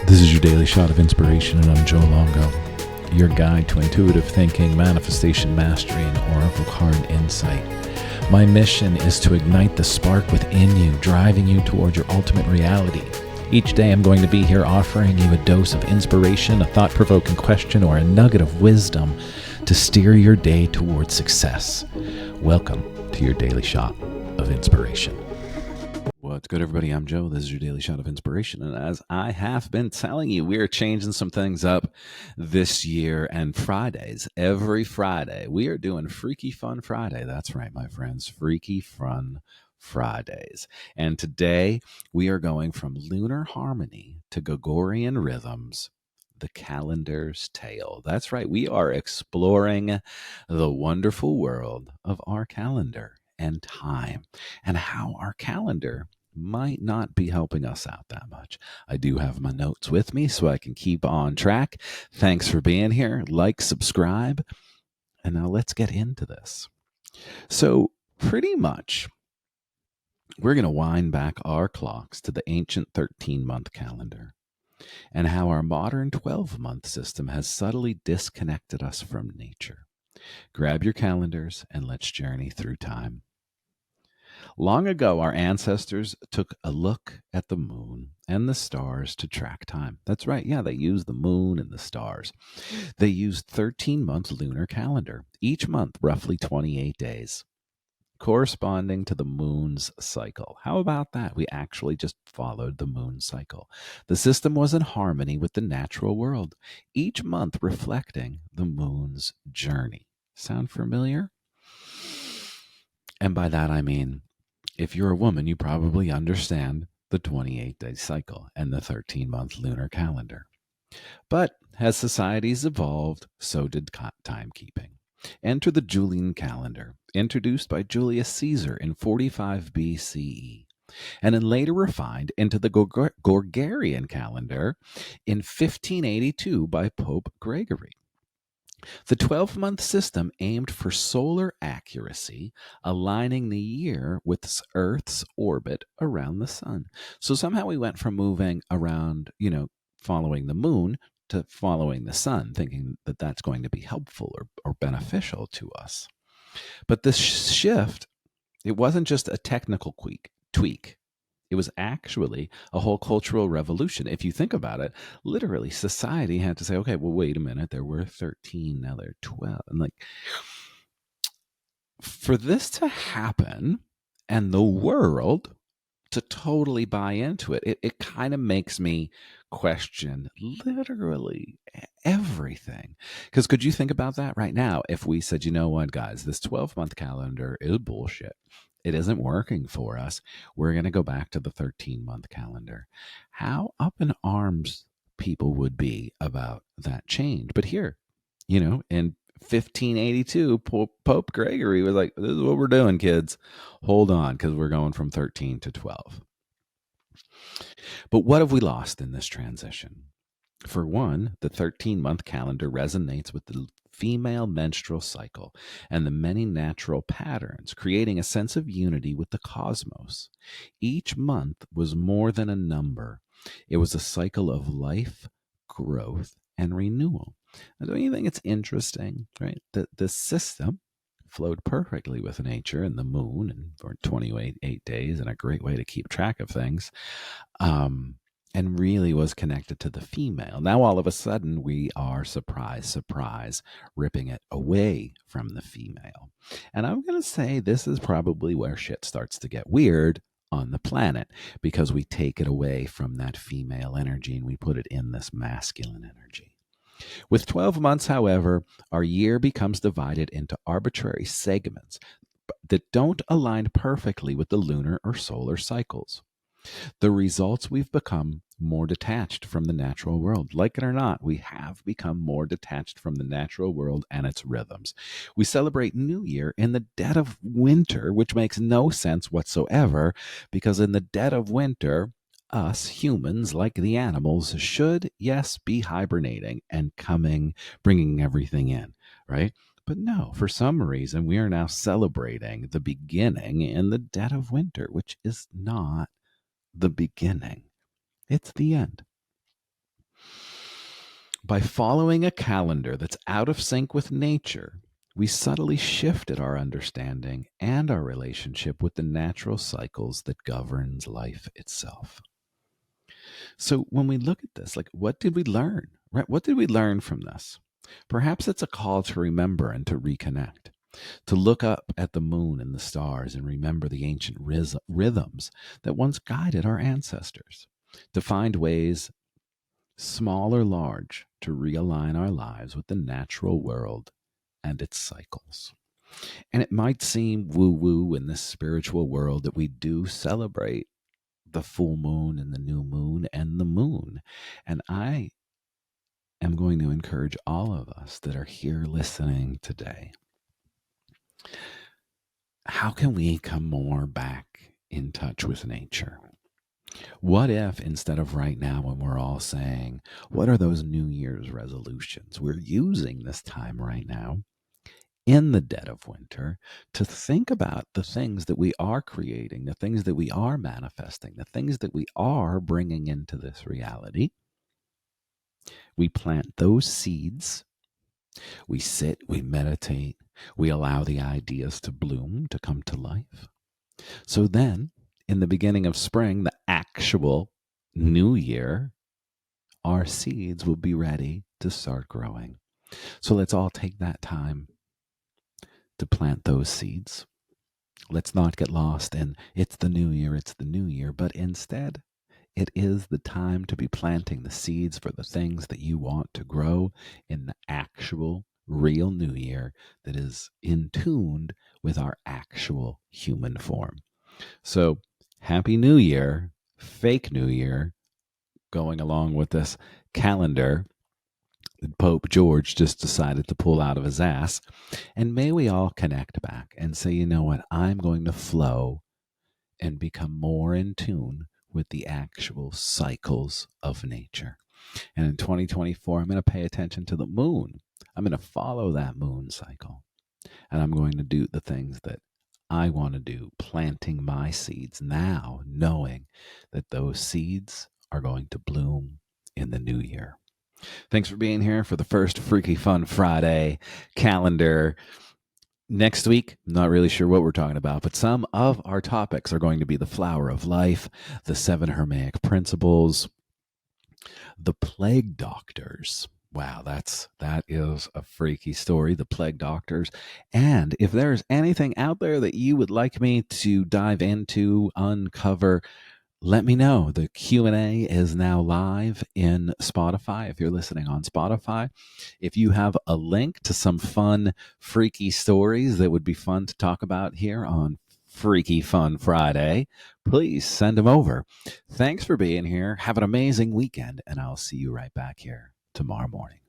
This is your daily shot of inspiration, and I'm Joe Longo, your guide to intuitive thinking, manifestation mastery, and oracle card insight. My mission is to ignite the spark within you, driving you toward your ultimate reality. Each day I'm going to be here offering you a dose of inspiration, a thought-provoking question, or a nugget of wisdom to steer your day towards success. Welcome to your daily shot of inspiration. What's good, everybody? I'm Joe. This is your daily shot of inspiration. And as I have been telling you, we are changing some things up this year. And Fridays, every Friday, we are doing Freaky Fun Friday. That's right, my friends. Freaky Fun Fridays. And today we are going from lunar harmony to Gregorian rhythms, the calendar's tale. That's right. We are exploring the wonderful world of our calendar and time, and how our calendar might not be helping us out that much. I do have my notes with me so I can keep on track. Thanks for being here. Like, subscribe, and now let's get into this. So pretty much, we're going to wind back our clocks to the ancient 13-month calendar and how our modern 12-month system has subtly disconnected us from nature. Grab your calendars and let's journey through time. Long ago, our ancestors took a look at the moon and the stars to track time. That's right. Yeah, they used the moon and the stars. They used 13-month lunar calendar, each month roughly 28 days, corresponding to the moon's cycle. How about that? We actually just followed the moon cycle. The system was in harmony with the natural world, each month reflecting the moon's journey. Sound familiar? And by that I mean, if you're a woman, you probably understand the 28-day cycle and the 13-month lunar calendar. But as societies evolved, so did timekeeping. Enter the Julian calendar, introduced by Julius Caesar in 45 BCE, and then later refined into the Gregorian calendar in 1582 by Pope Gregory. The 12-month system aimed for solar accuracy, aligning the year with Earth's orbit around the sun. So somehow we went from moving around, following the moon to following the sun, thinking that that's going to be helpful or beneficial to us. But this shift, it wasn't just a technical tweak. It was actually a whole cultural revolution. If you think about it, literally society had to say, okay, well, wait a minute, there were 13, now they're 12. And for this to happen and the world to totally buy into it, it kind of makes me question literally everything. Because could you think about that right now? If we said, you know what, guys, this 12-month calendar is bullshit. It isn't working for us. We're going to go back to the 13-month calendar. How up in arms people would be about that change. But here, in 1582, Pope Gregory was like, this is what we're doing, kids. Hold on, because we're going from 13 to 12. But what have we lost in this transition? For one, the 13-month calendar resonates with the female menstrual cycle and the many natural patterns, creating a sense of unity with the cosmos. Each month was more than a number. It was a cycle of life, growth, and renewal. Now, don't you think it's interesting, right? That the system flowed perfectly with nature and the moon and for 28 days, and a great way to keep track of things. And really was connected to the female. Now, all of a sudden, we are, surprise, ripping it away from the female. And I'm going to say this is probably where shit starts to get weird on the planet, because we take it away from that female energy and we put it in this masculine energy. With 12 months, however, our year becomes divided into arbitrary segments that don't align perfectly with the lunar or solar cycles. The results, we've become more detached from the natural world. Like it or not, we have become more detached from the natural world and its rhythms. We celebrate New Year in the dead of winter, which makes no sense whatsoever, because in the dead of winter, us humans, like the animals, should, yes, be hibernating and bringing everything in, right? But no, for some reason, we are now celebrating the beginning in the dead of winter, which is not the beginning. It's the end. By following a calendar that's out of sync with nature, we subtly shifted our understanding and our relationship with the natural cycles that governs life itself. So when we look at this, like, what did we learn? Right? What did we learn from this? Perhaps it's a call to remember and to reconnect, to look up at the moon and the stars and remember the ancient rhythms that once guided our ancestors, to find ways, small or large, to realign our lives with the natural world and its cycles. And it might seem woo woo in this spiritual world that we do celebrate the full moon and the new moon and the moon. And I am going to encourage all of us that are here listening today. How can we come more back in touch with nature? What if instead of right now, when we're all saying, what are those New Year's resolutions? We're using this time right now in the dead of winter to think about the things that we are creating, the things that we are manifesting, the things that we are bringing into this reality. We plant those seeds. We sit, we meditate, we allow the ideas to bloom, to come to life. So then, in the beginning of spring, the actual new year, our seeds will be ready to start growing. So let's all take that time to plant those seeds. Let's not get lost in it's the new year, but instead, it is the time to be planting the seeds for the things that you want to grow in the actual, real new year that is in tune with our actual human form. So, Happy New Year, fake New Year, going along with this calendar that Pope George just decided to pull out of his ass. And may we all connect back and say, you know what, I'm going to flow and become more in tune with the actual cycles of nature. And in 2024, I'm going to pay attention to the moon. I'm going to follow that moon cycle. And I'm going to do the things that I want to do, planting my seeds now, knowing that those seeds are going to bloom in the new year. Thanks for being here for the first Freaky Fun Friday calendar. Next week, not really sure what we're talking about, but some of our topics are going to be the flower of life, the 7 Hermetic principles, the plague doctors. Wow, that is a freaky story, the plague doctors. And if there's anything out there that you would like me to dive into, uncover, let me know. The Q&A is now live in Spotify. If you're listening on Spotify, if you have a link to some fun, freaky stories that would be fun to talk about here on Freaky Fun Friday, please send them over. Thanks for being here. Have an amazing weekend, and I'll see you right back here tomorrow morning.